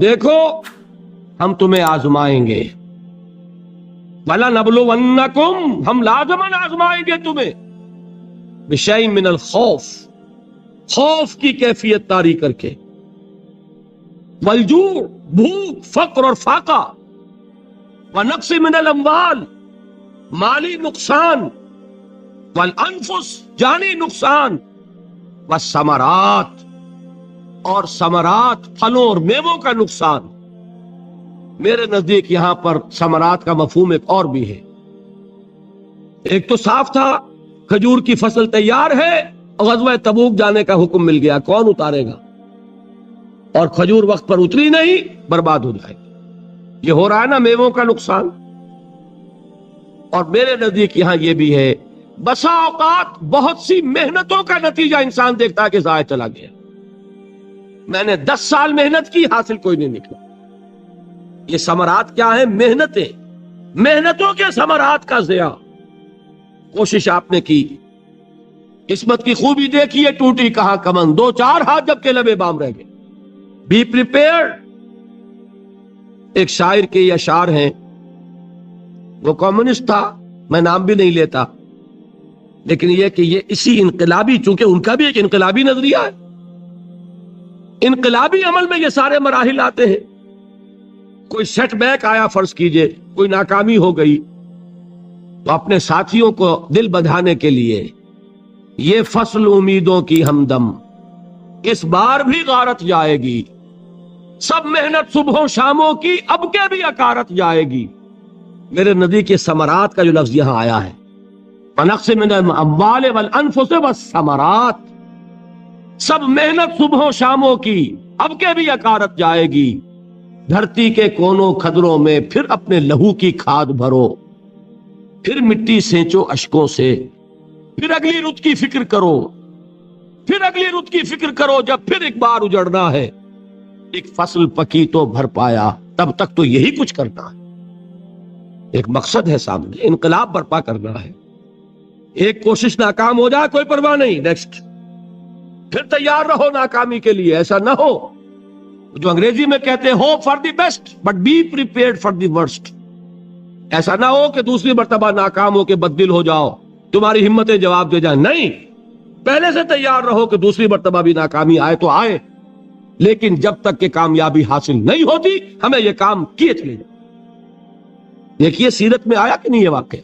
دیکھو ہم تمہیں آزمائیں گے، وَلَنَبْلُوَنَّكُمْ، ہم لازماً آزمائیں گے تمہیں، بِشَيْءٍ مِّنَ الْخَوْفِ، خوف کی کیفیت طاری کر کے، والجوع، بھوک، فقر اور فاقہ، ونقص من الاموال، مالی نقصان، والانفس، جانی نقصان، والثمرات، اور ثمرات، پھلوں اور میووں کا نقصان۔ میرے نزدیک یہاں پر ثمرات کا مفہوم ایک اور بھی ہے۔ ایک تو صاف تھا کھجور کی فصل تیار ہے، غزوہ تبوک جانے کا حکم مل گیا، کون اتارے گا؟ اور کھجور وقت پر اتری نہیں، برباد ہو جائے گی۔ یہ ہو رہا ہے نا میووں کا نقصان۔ اور میرے نزدیک یہاں یہ بھی ہے، بسا اوقات بہت سی محنتوں کا نتیجہ انسان دیکھتا ہے کہ ضائع چلا گیا، میں نے 10 سال محنت کی، حاصل کوئی نہیں نکلا۔ یہ ثمرات کیا ہیں؟ محنتیں، محنتوں کے ثمرات کا ضیاع۔ کوشش آپ نے کی، قسمت کی خوبی دیکھیے، ٹوٹی کہاں کمن، 2-4 ہاتھ جب کے لبے بام رہ گئے۔ Be prepared. ایک شاعر کے یہ اشعار ہیں، وہ کمیونسٹ تھا، میں نام بھی نہیں لیتا، لیکن یہ کہ یہ اسی انقلابی، چونکہ ان کا بھی ایک انقلابی نظریہ ہے، انقلابی عمل میں یہ سارے مراحل آتے ہیں۔ کوئی سیٹ بیک آیا فرض کیجئے، کوئی ناکامی ہو گئی، تو اپنے ساتھیوں کو دل بندھانے کے لیے یہ فصل امیدوں کی ہمدم اس بار بھی غارت جائے گی، سب محنت صبحوں شاموں کی اب کے بھی اکارت جائے گی۔ میرے نزدیک کے ثمرات کا جو لفظ یہاں آیا ہے، ونقص من الاموال والانفس والثمرات، سب محنت صبحوں شاموں کی اب کے بھی اکارت جائے گی۔ دھرتی کے کونوں کھدروں میں پھر اپنے لہو کی کھاد بھرو، پھر مٹی سینچو اشکوں سے، پھر اگلی رت کی فکر کرو، پھر اگلی رت کی فکر کرو، جب پھر ایک بار اجڑنا ہے۔ ایک فصل پکی تو بھر پایا، تب تک تو یہی کچھ کرنا ہے۔ ایک مقصد ہے سامنے، انقلاب برپا کرنا ہے۔ ایک کوشش ناکام ہو جائے کوئی پرواہ نہیں، نیکسٹ، پھر تیار رہو ناکامی کے لیے۔ ایسا نہ ہو جو انگریزی میں کہتے ہیں hope for the best but be prepared for the worst. ایسا نہ ہو کہ دوسری مرتبہ ناکام ہو کے بددل ہو جاؤ، تمہاری ہمتیں جواب دے جائیں، نہیں، پہلے سے تیار رہو کہ دوسری مرتبہ بھی ناکامی آئے تو آئے، لیکن جب تک کہ کامیابی حاصل نہیں ہوتی ہمیں یہ کام کیے چلے جائیں۔ دیکھیے سیرت میں آیا کہ نہیں یہ واقعہ؟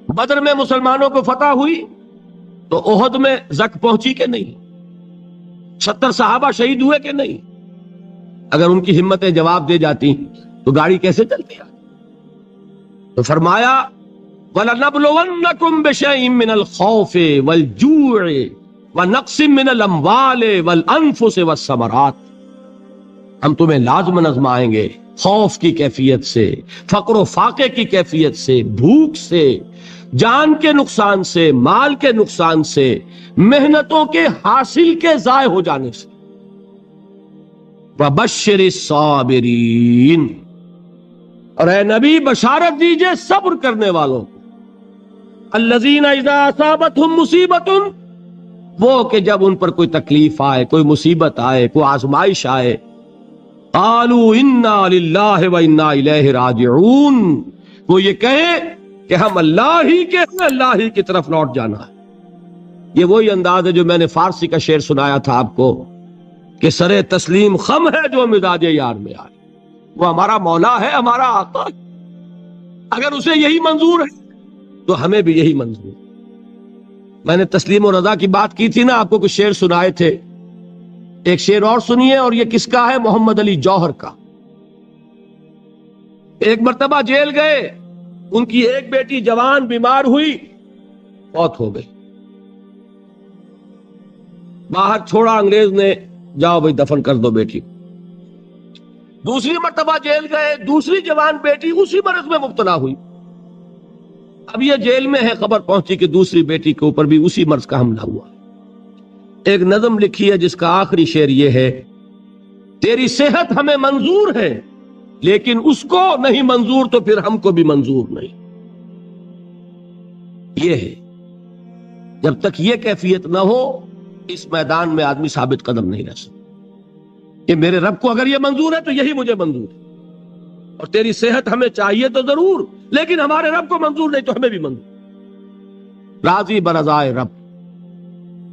بدر میں مسلمانوں کو فتح ہوئی تو احد میں زک پہنچی کہ نہیں؟ 70 صحابہ شہید ہوئے کہ نہیں؟ اگر ان کی ہمتیں جواب دے جاتی تو گاڑی کیسے چلتی ہے؟ تو فرمایا وَلَنَبْلُوَنَّكُمْ بِشَيْءٍ مِّنَ الْخَوْفِ وَالْجُوعِ وَنَقْصٍ مِّنَ الْأَمْوَالِ وَالْأَنفُسِ وَالثَّمَرَاتِ، ہم تمہیں لازماً آزمائیں گے، خوف کی کیفیت سے، فقر و فاقے کی کیفیت سے، بھوک سے، جان کے نقصان سے، مال کے نقصان سے، محنتوں کے حاصل کے ضائع ہو جانے سے۔ وَبَشِّرِ الصَّابِرِينَ، اور اے نبی بشارت دیجئے صبر کرنے والوں کو۔ الذین اذا اصابتہم مصیبت، وہ کہ جب ان پر کوئی تکلیف آئے، کوئی مصیبت آئے، کوئی آزمائش آئے، قالوا انا للہ وانا الیہ راجعون، وہ یہ کہیں کہ ہم اللہ ہی کے ہیں، اللہ ہی کی طرف لوٹ جانا ہے۔ یہ وہی انداز ہے جو میں نے فارسی کا شعر سنایا تھا آپ کو کہ سرے تسلیم خم ہے جو مزاج یار میں آئے۔ وہ ہمارا مولا ہے، ہمارا آقا ہے، اگر اسے یہی منظور ہے تو ہمیں بھی یہی منظور ہے۔ میں نے تسلیم و رضا کی بات کی تھی نا، آپ کو کچھ شعر سنائے تھے، ایک شعر اور سنیے، اور یہ کس کا ہے؟ محمد علی جوہر کا۔ ایک مرتبہ جیل گئے، ان کی ایک بیٹی جوان بیمار ہوئی، فوت ہو گئی، باہر چھوڑا انگریز نے، جاؤ بھائی دفن کر دو بیٹی۔ دوسری مرتبہ جیل گئے، دوسری جوان بیٹی اسی مرض میں مبتلا ہوئی، اب یہ جیل میں ہے، خبر پہنچی کہ دوسری بیٹی کے اوپر بھی اسی مرض کا حملہ ہوا۔ ایک نظم لکھی ہے جس کا آخری شعر یہ ہے، تیری صحت ہمیں منظور ہے لیکن اس کو نہیں منظور تو پھر ہم کو بھی منظور نہیں۔ یہ ہے، جب تک یہ کیفیت نہ ہو اس میدان میں آدمی ثابت قدم نہیں رہ سکتا۔ کہ میرے رب کو اگر یہ منظور ہے تو یہی مجھے منظور ہے، اور تیری صحت ہمیں چاہیے تو ضرور، لیکن ہمارے رب کو منظور نہیں تو ہمیں بھی منظور۔ راضی برضائے رب۔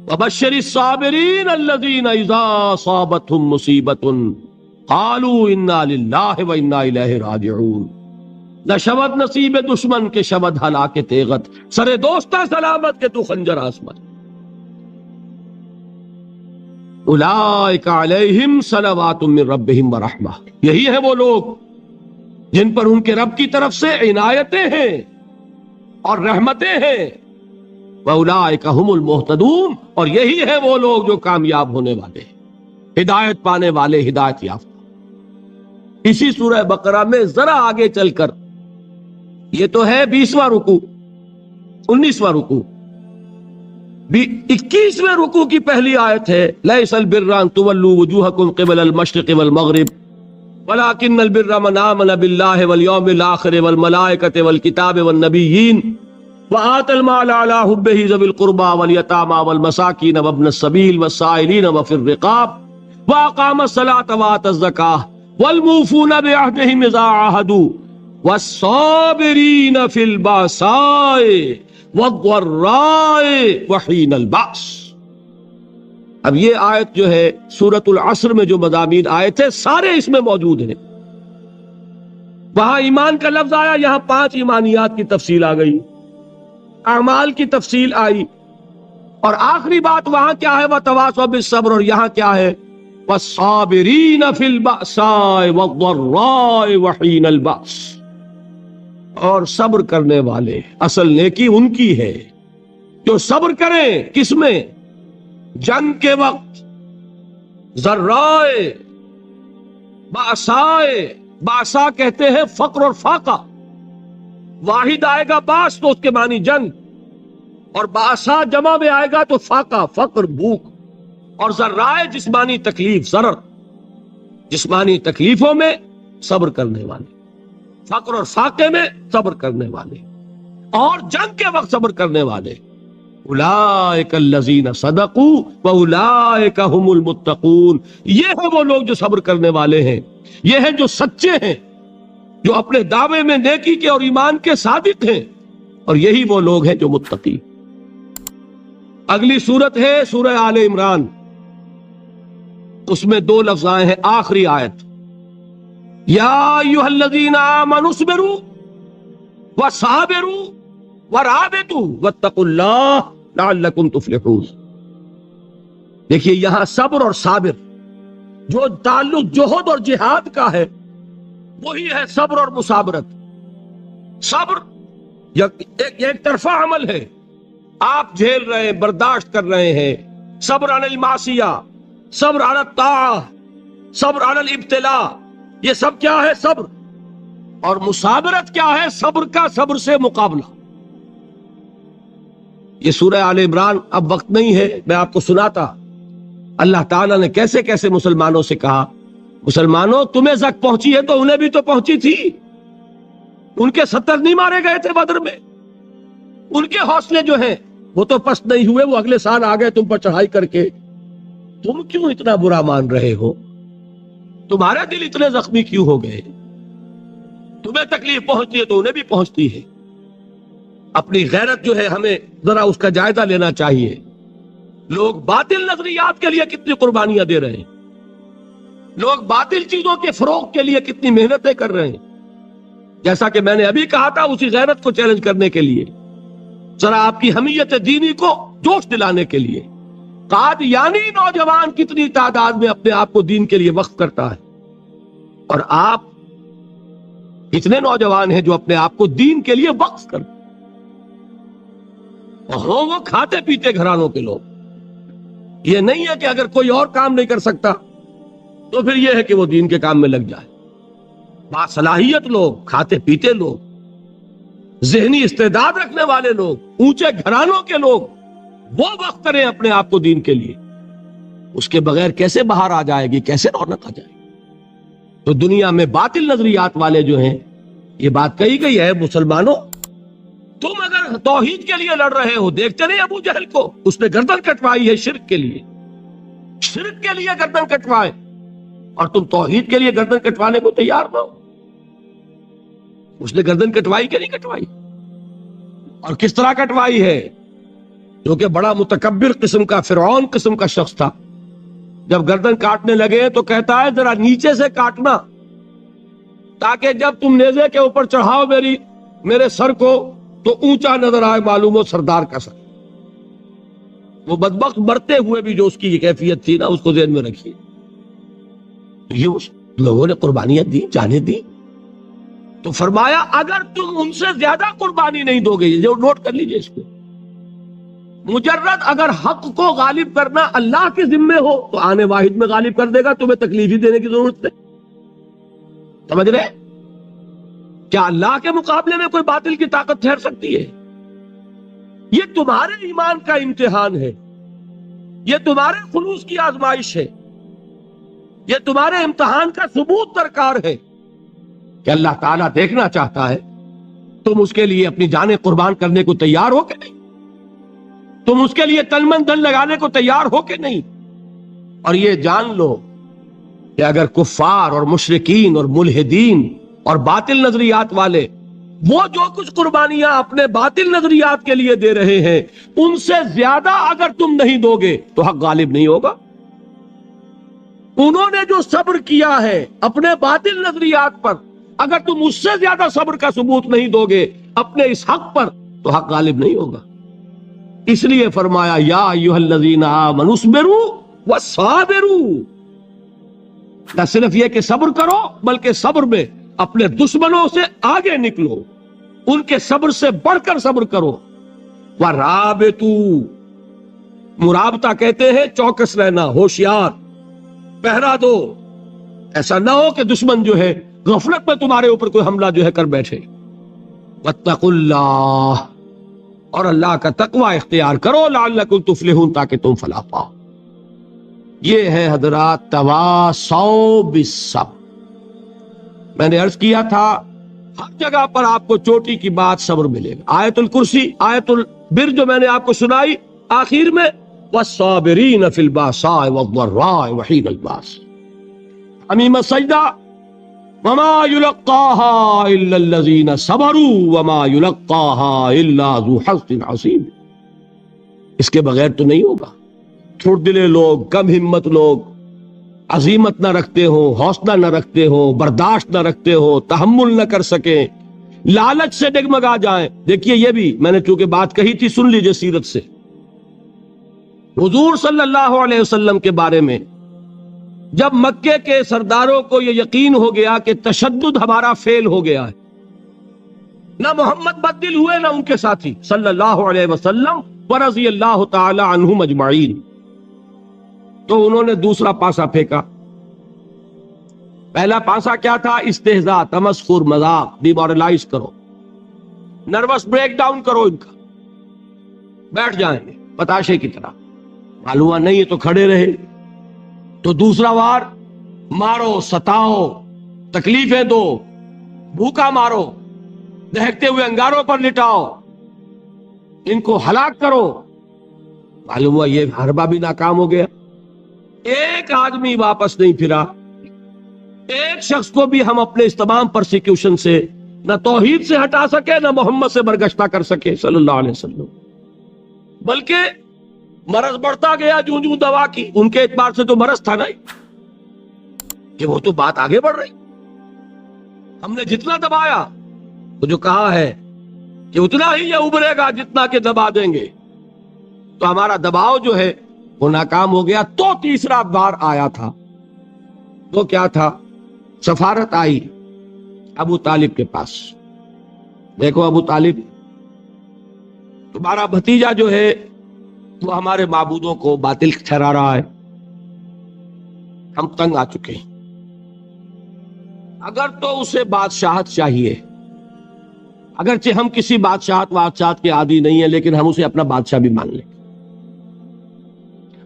وبشر الصابرین الذین اذا اصابتهم مصیبۃ قالوا انا للہ وانا الیہ راجعون۔ نہ شود نصیب دشمن کے شود ہلاک تیغت، سرے دوستہ سلامت کے تو خنجر آسمان۔ اولئک علیہم صلوات من ربہم ورحمہ، یہی ہے وہ لوگ جن پر ان کے رب کی طرف سے عنایتیں ہیں اور رحمتیں ہیں۔ وَأُولَٰئِكَ هُمُ الْمُهْتَدُونَ، اور یہی ہے وہ لوگ جو کامیاب ہونے والے ہیں، ہدایت پانے والے، ہدایت یافتہ۔ اسی سورہ بقرہ میں ذرا آگے چل کر، یہ تو ہے 20واں رکوع، 19واں رکوع، 21ویں رکوع کی پہلی آیت ہے لَيْسَ الْبِرَّ أَن تُوَلُّوا وُجُوهَكُمْ قِبَلَ الْمَشْرِقِ وَالْمَغْرِبِ وَلَٰكِنَّ الْبِرَّ مَنْ آمَنَ بِاللَّهِ وَالْيَوْمِ الْآخِرِ وَالْمَلَائِكَةِ وَالْكِتَابِ وَالنَّبِيِّينَ وَآتَى المال على حبه ذوي القربى واليتامى والمساكين وابن السبيل والسائلين وفي الرقاب وأقام الصلاة وآتى الزكاة والموفون بعهدهم إذا عاهدوا والصابرين في البأساء والضراء وحين البأس۔ اب یہ آیت جو ہے سورۃ العصر میں جو مضامین آئے تھے سارے اس میں موجود ہیں۔ وہاں ایمان کا لفظ آیا، یہاں 5 ایمانیات کی تفصیل آ گئی، اعمال کی تفصیل آئی، اور آخری بات وہاں کیا ہے وَتَوَاصَوْا بِالصَّبْرِ، اور یہاں کیا ہے وَالصَّابِرِينَ فِي الْبَأْسَاءِ وَالضَّرَّاءِ وَحِينَ الْبَأْسِ، اور صبر کرنے والے، اصل نیکی ان کی ہے جو صبر کریں، کس میں؟ جنگ کے وقت، ذرائے، باسائے، باسا کہتے ہیں فقر اور فاقہ، واحد آئے گا باس تو اس کے معنی جنگ، اور باسا جمع میں آئے گا تو فاقہ، فقر، بھوک، اور ذرائے جسمانی تکلیف، ضرر، جسمانی تکلیفوں میں صبر کرنے والے، فقر اور فاقے میں صبر کرنے والے، اور جنگ کے وقت صبر کرنے والے۔ اولئک الذین صدقوا واولئک هم المتقون، یہ ہے وہ لوگ جو صبر کرنے والے ہیں، یہ ہے جو سچے ہیں، جو اپنے دعوے میں نیکی کے اور ایمان کے صادق ہیں، اور یہی وہ لوگ ہیں جو متقی۔ اگلی سورت ہے سورہ آل عمران، اس میں 2 لفظ آئے ہیں، آخری آیت یا ایھا الذین آمنوا اصبروا وصابروا ورابطوا واتقوا اللہ لعلکم تفلحون۔ دیکھیے یہاں صبر اور صابر جو تعلق جوہد اور جہاد کا ہے وہی ہے صبر اور مصابرت۔ صبر ایک طرفہ عمل ہے، آپ جھیل رہے ہیں، برداشت کر رہے ہیں، صبر عن المعصیہ، صبر عن الطاعہ، صبر عن الابتلاء، یہ سب کیا ہے؟ صبر۔ اور مصابرت کیا ہے؟ صبر کا صبر سے مقابلہ۔ یہ سورہ آل عمران، اب وقت نہیں ہے میں آپ کو سناتا اللہ تعالیٰ نے کیسے کیسے مسلمانوں سے کہا، مسلمانوں تمہیں زک پہنچی ہے تو انہیں بھی تو پہنچی تھی، ان کے 70 نہیں مارے گئے تھے بدر میں، ان کے حوصلے جو ہیں وہ تو پست نہیں ہوئے، وہ اگلے سال آ گئے تم پر چڑھائی کر کے، تم کیوں اتنا برا مان رہے ہو؟ تمہارے دل اتنے زخمی کیوں ہو گئے؟ تمہیں تکلیف پہنچتی ہے تو انہیں بھی پہنچتی ہے۔ اپنی غیرت جو ہے ہمیں ذرا اس کا جائزہ لینا چاہیے۔ لوگ باطل نظریات کے لیے کتنی قربانیاں دے رہے ہیں، لوگ باطل چیزوں کے فروغ کے لیے کتنی محنتیں کر رہے ہیں، جیسا کہ میں نے ابھی کہا تھا اسی غیرت کو چیلنج کرنے کے لیے، ذرا آپ کی حمیت دینی کو جوش دلانے کے لیے۔ قادیانی نوجوان کتنی تعداد میں اپنے آپ کو دین کے لیے وقف کرتا ہے، اور آپ کتنے نوجوان ہیں جو اپنے آپ کو دین کے لیے وقف کرتے ہیں، اور وہ کھاتے پیتے گھرانوں کے لوگ۔ یہ نہیں ہے کہ اگر کوئی اور کام نہیں کر سکتا تو پھر یہ ہے کہ وہ دین کے کام میں لگ جائے۔ باصلاحیت لوگ، کھاتے پیتے لوگ، ذہنی استعداد رکھنے والے لوگ، اونچے گھرانوں کے لوگ، وہ وقت کریں اپنے آپ کو دین کے لیے۔ اس کے بغیر کیسے باہر آ جائے گی، کیسے رونق آ جائے گی؟ تو دنیا میں باطل نظریات والے جو ہیں، یہ بات کہی گئی ہے، مسلمانوں تم اگر توحید کے لیے لڑ رہے ہو، دیکھتے نہیں ابو جہل کو، اس نے گردن کٹوائی ہے شرک کے لیے، شرک کے لیے گردن کٹوائے، اور تم توحید کے لیے گردن کٹوانے کو تیار نہ ہو. اس نے گردن کٹوائی کہ نہیں کٹوائی؟ اور کس طرح کٹوائی ہے؟ جو کہ بڑا متکبر قسم کا، فرعون قسم کا شخص تھا. جب گردن کاٹنے لگے تو کہتا ہے ذرا نیچے سے کاٹنا، تاکہ جب تم نیزے کے اوپر چڑھاؤ میرے سر کو تو اونچا نظر آئے، معلوم ہو سردار کا سر. وہ بدبخت مرتے ہوئے بھی جو اس کی یہ کیفیت تھی نا، اس کو ذہن میں رکھیے. یہ اس لوگوں نے قربانیاں دی، جانیں دی. تو فرمایا اگر تم ان سے زیادہ قربانی نہیں دو گے، جو نوٹ کر لیجئے اس کو، مجرد اگر حق کو غالب کرنا اللہ کے ذمے ہو تو آنے واحد میں غالب کر دے گا، تمہیں تکلیف ہی دینے کی ضرورت نہیں. سمجھ رہے؟ کیا اللہ کے مقابلے میں کوئی باطل کی طاقت ٹھہر سکتی ہے؟ یہ تمہارے ایمان کا امتحان ہے، یہ تمہارے خلوص کی آزمائش ہے، یہ تمہارے امتحان کا ثبوت درکار ہے کہ اللہ تعالیٰ دیکھنا چاہتا ہے تم اس کے لیے اپنی جانیں قربان کرنے کو تیار ہو کہ نہیں، تم اس کے لیے تن من دھن لگانے کو تیار ہو کہ نہیں. اور یہ جان لو کہ اگر کفار اور مشرکین اور ملحدین اور باطل نظریات والے وہ جو کچھ قربانیاں اپنے باطل نظریات کے لیے دے رہے ہیں، ان سے زیادہ اگر تم نہیں دو گے تو حق غالب نہیں ہوگا. انہوں نے جو صبر کیا ہے اپنے باطل نظریات پر، اگر تم اس سے زیادہ صبر کا ثبوت نہیں دو گے اپنے اس حق پر تو حق غالب نہیں ہوگا. اس لیے فرمایا یا ایھا الذین آمنوا اصبروا وصابروا. نہ صرف یہ کہ صبر کرو بلکہ صبر میں اپنے دشمنوں سے آگے نکلو، ان کے صبر سے بڑھ کر صبر کرو. ورابطوا، مرابطہ کہتے ہیں چوکس رہنا، ہوشیار، پہرا دو. ایسا نہ ہو کہ دشمن جو ہے غفلت میں تمہارے اوپر کوئی حملہ جو ہے کر بیٹھے. واتقوا اللہ، اور اللہ کا تقوی اختیار کرو، لعلکم تفلحون، تاکہ تم فلاح پاؤ. یہ ہے حضرات تواصوا بالصبر. میں نے عرض کیا تھا ہر جگہ پر آپ کو چوٹی کی بات صبر ملے گا. آیت الکرسی، آیت البر جو میں نے آپ کو سنائی آخر میں، والصابرین فی الباساء والضراء وحین الباس. حمیم السجدہ، وما یلقاها الا الذین صبروا وما یلقاها الا ذو حظ عظیم. اس کے بغیر تو نہیں ہوگا. چھوٹ دلے لوگ، کم ہمت لوگ، عزیمت نہ رکھتے ہو، حوصلہ نہ رکھتے ہو، برداشت نہ رکھتے ہو، تحمل نہ کر سکیں، لالچ سے ڈگمگا جائیں. دیکھیے یہ بھی میں نے چونکہ بات کہی تھی، سن لیجئے سیرت سے. حضور صلی اللہ علیہ وسلم کے بارے میں جب مکے کے سرداروں کو یہ یقین ہو گیا کہ تشدد ہمارا فیل ہو گیا ہے، نہ محمد بدل ہوئے نہ ان کے ساتھی صلی اللہ علیہ وسلم ورضی اللہ تعالی عنہم اجمعین، تو انہوں نے دوسرا پاسا پھینکا. پہلا پاسا کیا تھا؟ استہزاء، تمسخر، مذاق، ڈیمورلائز کرو، نروس بریک ڈاؤن کرو، ان کا بیٹھ جائیں گے پتاشے کی طرح. معلوم نہیں ہے تو کھڑے رہے. تو دوسرا وار، مارو، ستاؤ، تکلیفیں دو، بھوکا مارو، دہکتے ہوئے انگاروں پر لٹاؤ، ان کو ہلاک کرو. معلوم ہوا یہ حربہ بھی ناکام ہو گیا. ایک آدمی واپس نہیں پھرا، ایک شخص کو بھی ہم اپنے اس تمام پرسیکیوشن سے نہ توحید سے ہٹا سکے نہ محمد سے برگشتہ کر سکے صلی اللہ علیہ وسلم. بلکہ مرض بڑھتا گیا جوں جوں دوا کی. ان کے اعتبار سے تو مرض تھا نا کہ وہ تو بات آگے بڑھ رہی. ہم نے جتنا دبایا تو جو کہا ہے کہ اتنا ہی یہ ابھرے گا جتنا کہ دبا دیں گے، تو ہمارا دباؤ جو ہے وہ ناکام ہو گیا. تو تیسرا بار آیا تھا، وہ کیا تھا؟ سفارت آئی ابو طالب کے پاس. دیکھو ابو طالب، تمہارا بھتیجا جو ہے وہ ہمارے معبودوں کو باطل ٹھہرا رہا ہے، ہم تنگ آ چکے ہیں. اگر تو اسے بادشاہت چاہیے، اگرچہ ہم کسی بادشاہت کے عادی نہیں ہیں، لیکن ہم اسے اپنا بادشاہ بھی مان لیں.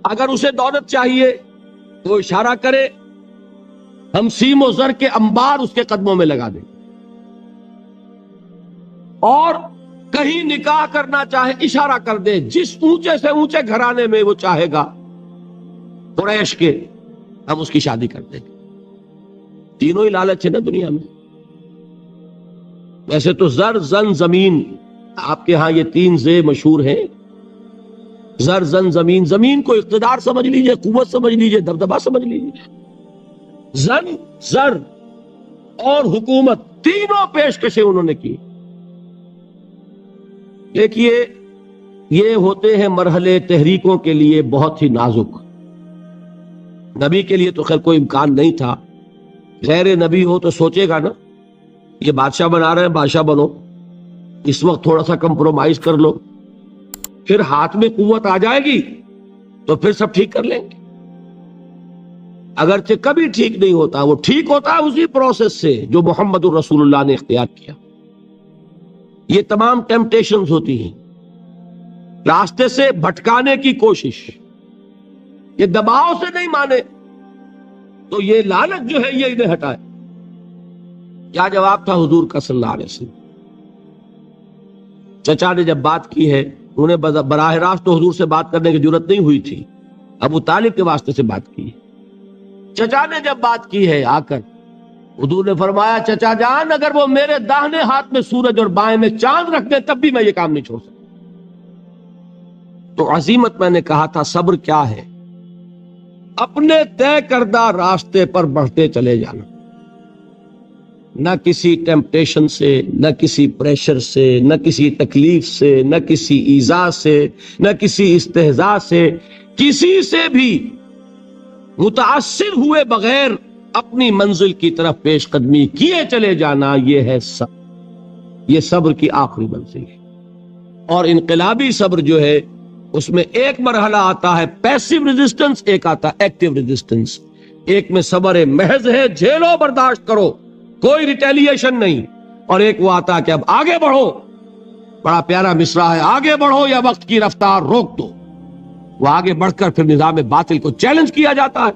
اگر اسے دولت چاہیے تو اشارہ کرے، ہم سیم و زر کے انبار اس کے قدموں میں لگا دیں. اور کہیں نکاح کرنا چاہے اشارہ کر دے، جس اونچے سے اونچے گھرانے میں وہ چاہے گا قریش کے، ہم اس کی شادی کر دیں گے. تینوں ہی لالچ ہے نا دنیا میں. ویسے تو زر زن زمین، آپ کے ہاں یہ تین زے مشہور ہیں. زر زن زمین، زمین کو اقتدار سمجھ لیجئے، قوت سمجھ لیجئے، دبدبا سمجھ لیجئے. زن، زر اور حکومت، تینوں پیشکشیں انہوں نے کی. دیکھیے یہ ہوتے ہیں مرحلے تحریکوں کے لیے بہت ہی نازک. نبی کے لیے تو خیر کوئی امکان نہیں تھا. غیر نبی ہو تو سوچے گا نا یہ بادشاہ بنا رہے ہیں، بادشاہ بنو، اس وقت تھوڑا سا کمپرومائز کر لو، پھر ہاتھ میں قوت آ جائے گی تو پھر سب ٹھیک کر لیں گے. اگرچہ کبھی ٹھیک نہیں ہوتا، وہ ٹھیک ہوتا ہے اسی پروسیس سے جو محمد الرسول اللہ نے اختیار کیا. یہ تمام ٹیمپٹیشنز ہوتی ہیں، راستے سے بھٹکانے کی کوشش. یہ دباؤ سے نہیں مانے تو یہ لالچ جو ہے یہ انہیں ہٹائے. کیا جواب تھا حضور کا صلی اللہ علیہ وسلم؟ چچا نے جب بات کی ہے، انہیں براہ راست تو حضور سے بات کرنے کی جرت نہیں ہوئی تھی، ابو طالب کے واسطے سے بات کی. چچا نے جب بات کی ہے آ کر، حضور نے فرمایا چچا جان اگر وہ میرے داہنے ہاتھ میں سورج اور بائیں میں چاند رکھ دیں تب بھی میں یہ کام نہیں چھوڑ سکتا. تو عزیمت میں نے کہا تھا صبر کیا ہے؟ اپنے طے کردہ راستے پر بڑھتے چلے جانا، نہ کسی ٹیمپٹیشن سے، نہ کسی پریشر سے، نہ کسی تکلیف سے، نہ کسی ایذا سے، نہ کسی استہزاء سے، کسی سے بھی متاثر ہوئے بغیر اپنی منزل کی طرف پیش قدمی کیے چلے جانا. یہ ہے صبر. یہ صبر کی آخری منزل ہے. اور انقلابی صبر جو ہے اس میں ایک مرحلہ آتا ہے پیسیو ریزسٹنس، ایک آتا ہے ایکٹیو ریزسٹنس. ایک میں صبر محض ہے، جھیلو برداشت کرو، کوئی ریٹیلیشن نہیں. اور ایک وہ آتا ہے کہ اب آگے بڑھو. بڑا پیارا مصرع ہے، آگے بڑھو یا وقت کی رفتار روک دو. وہ آگے بڑھ کر پھر نظام باطل کو چیلنج کیا جاتا ہے.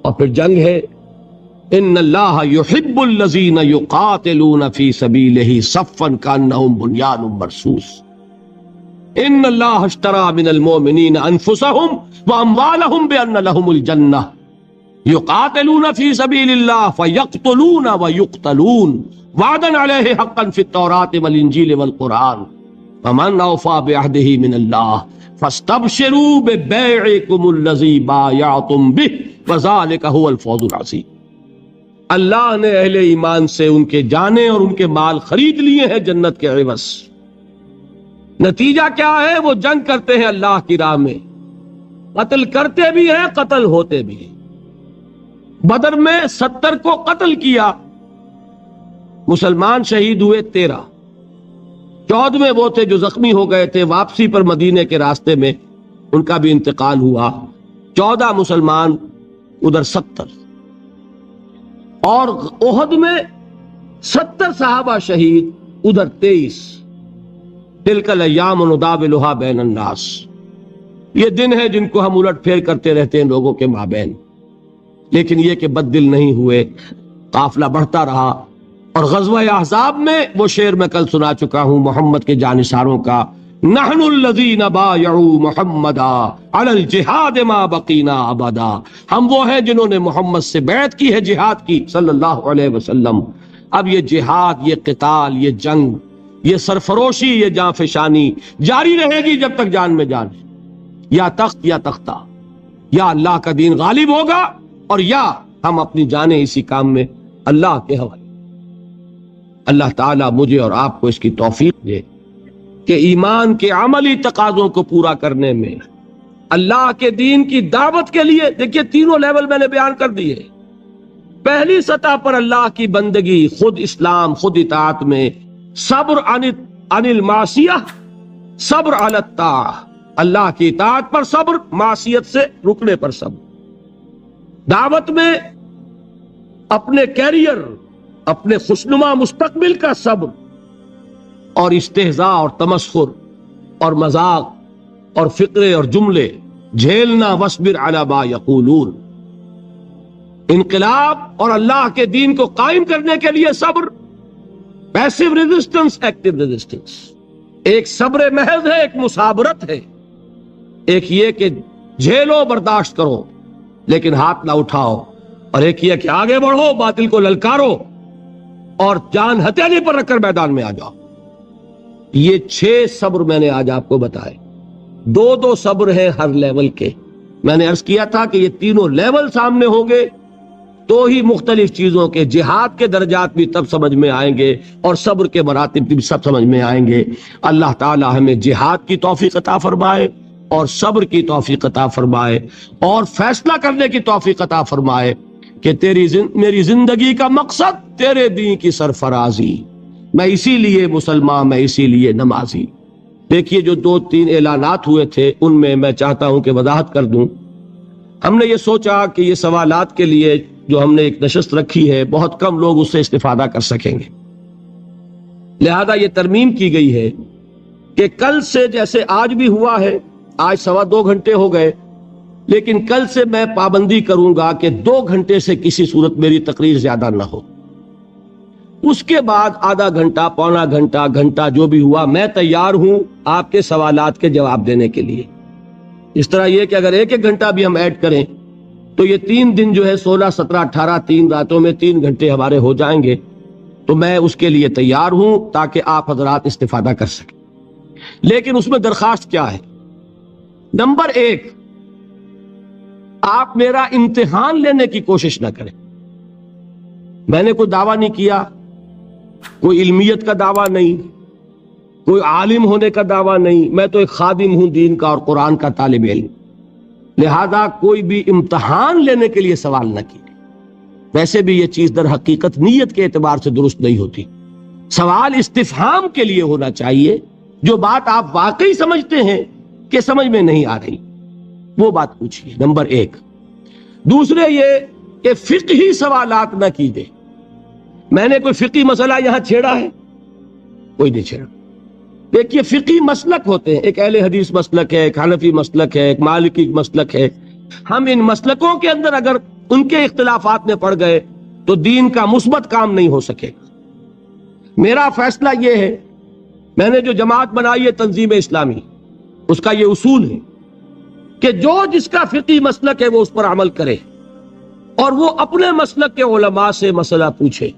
اور پھر جنگ ہے. ان اللہ یحب الذین یقاتلون فی سبیلہ صفا کانہم بنیان مرصوص. ان اللہ اشتری من المؤمنین انفسہم واموالہم بان لہم الجنہ یقاتلون فی سبیل اللہ فیقتلون ویقتلون وعدا علیہ حقا فی التوراۃ والانجیل والقرآن فمن اوفی بعہدہ من اللہ فاستبشروا ببیعکم الذی بایعتم بہ وذلک ھو الفوز العظیم. اللہ نے اہل ایمان سے ان کے جانیں اور ان کے مال خرید لیے ہیں جنت کے عوض. نتیجہ کیا ہے؟ وہ جنگ کرتے ہیں اللہ کی راہ میں، قتل کرتے بھی ہیں، قتل ہوتے بھی ہیں. بدر میں 70 کو قتل کیا، مسلمان شہید ہوئے 13. 14 وہ تھے جو زخمی ہو گئے تھے، واپسی پر مدینے کے راستے میں ان کا بھی انتقال ہوا. 14 مسلمان، ادھر 70. اور احد میں 70 صحابہ شہید، ادھر 23. تلک الایام نداولھا بین الناس. یہ دن ہے جن کو ہم الٹ پھیر کرتے رہتے ہیں لوگوں کے مابین. لیکن یہ کہ بد دل نہیں ہوئے، قافلہ بڑھتا رہا. اور غزوہ احزاب میں وہ شعر میں کل سنا چکا ہوں محمد کے جانثاروں کا، نحن الذین بایعوا محمدا علی الجہاد ما بقینا ابدا. ہم وہ ہیں جنہوں نے محمد سے بیعت کی ہے جہاد کی صلی اللہ علیہ وسلم. اب یہ جہاد، یہ قتال، یہ جنگ، یہ سرفروشی، یہ جاں فشانی جاری رہے گی جب تک جان میں جان ہے. یا تخت یا تختہ، یا اللہ کا دین غالب ہوگا اور یا ہم اپنی جانیں اسی کام میں اللہ کے حوالے. اللہ تعالیٰ مجھے اور آپ کو اس کی توفیق دے کہ ایمان کے عملی تقاضوں کو پورا کرنے میں اللہ کے دین کی دعوت کے لیے، دیکھیے تینوں لیول میں نے بیان کر دیے. پہلی سطح پر اللہ کی بندگی، خود اسلام، خود اطاعت میں صبر عن المعصیہ، صبر علی الطاعہ. اللہ کی اطاعت پر صبر، معصیت سے رکنے پر صبر. دعوت میں اپنے کیریئر، اپنے خوشنما مستقبل کا صبر. اور استہزاء اور تمسخر اور مذاق اور فقرے اور جملے جھیلنا، واصبر علی ما یقولون. انقلاب اور اللہ کے دین کو قائم کرنے کے لیے صبر. Passive resistance, active resistance. ایک صبر محض ہے، ایک مثابرت ہے. ایک یہ کہ جھیلو برداشت کرو لیکن ہاتھ نہ اٹھاؤ. اور ایک یہ کہ آگے بڑھو، باطل کو للکارو اور جان ہتھیلی پر رکھ کر میدان میں آ جاؤ۔ یہ 6 صبر میں نے آج آپ کو بتائے، 2 صبر ہیں ہر لیول کے۔ میں نے عرض کیا تھا کہ یہ تینوں لیول سامنے ہوں گے تو ہی مختلف چیزوں کے جہاد کے درجات بھی تب سمجھ میں آئیں گے اور صبر کے مراتب بھی سب سمجھ میں آئیں گے۔ اللہ تعالی ہمیں جہاد کی توفیق عطا فرمائے اور صبر کی توفیق عطا فرمائے اور فیصلہ کرنے کی توفیق عطا فرمائے کہ میری زندگی کا مقصد تیرے دین کی سرفرازی، میں اسی لیے مسلمان، میں اسی لیے نمازی۔ دیکھیے جو 2-3 اعلانات ہوئے تھے ان میں میں چاہتا ہوں کہ وضاحت کر دوں۔ ہم نے یہ سوچا کہ یہ سوالات کے لیے جو ہم نے ایک نشست رکھی ہے بہت کم لوگ اس سے استفادہ کر سکیں گے، لہذا یہ ترمیم کی گئی ہے کہ کل سے جیسے آج بھی ہوا ہے، آج 2.25 گھنٹے ہو گئے، لیکن کل سے میں پابندی کروں گا کہ 2 گھنٹے سے کسی صورت میری تقریر زیادہ نہ ہو۔ اس کے بعد آدھا گھنٹہ، پونا گھنٹہ، گھنٹہ جو بھی ہوا، میں تیار ہوں آپ کے سوالات کے جواب دینے کے لیے۔ اس طرح یہ کہ اگر 1 گھنٹہ بھی ہم ایڈ کریں تو یہ 3 دن جو ہے 16، 17، 18 3 راتوں میں 3 گھنٹے ہمارے ہو جائیں گے، تو میں اس کے لیے تیار ہوں تاکہ آپ حضرات استفادہ کر سکیں۔ لیکن اس میں درخواست کیا ہے؟ نمبر 1، آپ میرا امتحان لینے کی کوشش نہ کریں۔ میں نے کوئی دعویٰ نہیں کیا، کوئی علمیت کا دعویٰ نہیں، کوئی عالم ہونے کا دعویٰ نہیں، میں تو ایک خادم ہوں دین کا اور قرآن کا طالب علم، لہذا کوئی بھی امتحان لینے کے لیے سوال نہ کیے۔ ویسے بھی یہ چیز در حقیقت نیت کے اعتبار سے درست نہیں ہوتی، سوال استفہام کے لیے ہونا چاہیے، جو بات آپ واقعی سمجھتے ہیں کہ سمجھ میں نہیں آ رہی وہ بات پوچھیے، نمبر 1۔ دوسرے یہ کہ فقہی سوالات نہ کیجیے۔ میں نے کوئی فقہی مسئلہ یہاں چھیڑا ہے؟ کوئی نہیں چھیڑا۔ دیکھیے فقہی مسلک ہوتے ہیں، ایک اہل حدیث مسلک ہے، ایک حنفی مسلک ہے، ایک مالکی مسلک ہے۔ ہم ان مسلکوں کے اندر اگر ان کے اختلافات میں پڑ گئے تو دین کا مثبت کام نہیں ہو سکے گا۔ میرا فیصلہ یہ ہے، میں نے جو جماعت بنائی ہے تنظیم اسلامی، اس کا یہ اصول ہے کہ جو جس کا فقہی مسلک ہے وہ اس پر عمل کرے اور وہ اپنے مسلک کے علماء سے مسئلہ پوچھے۔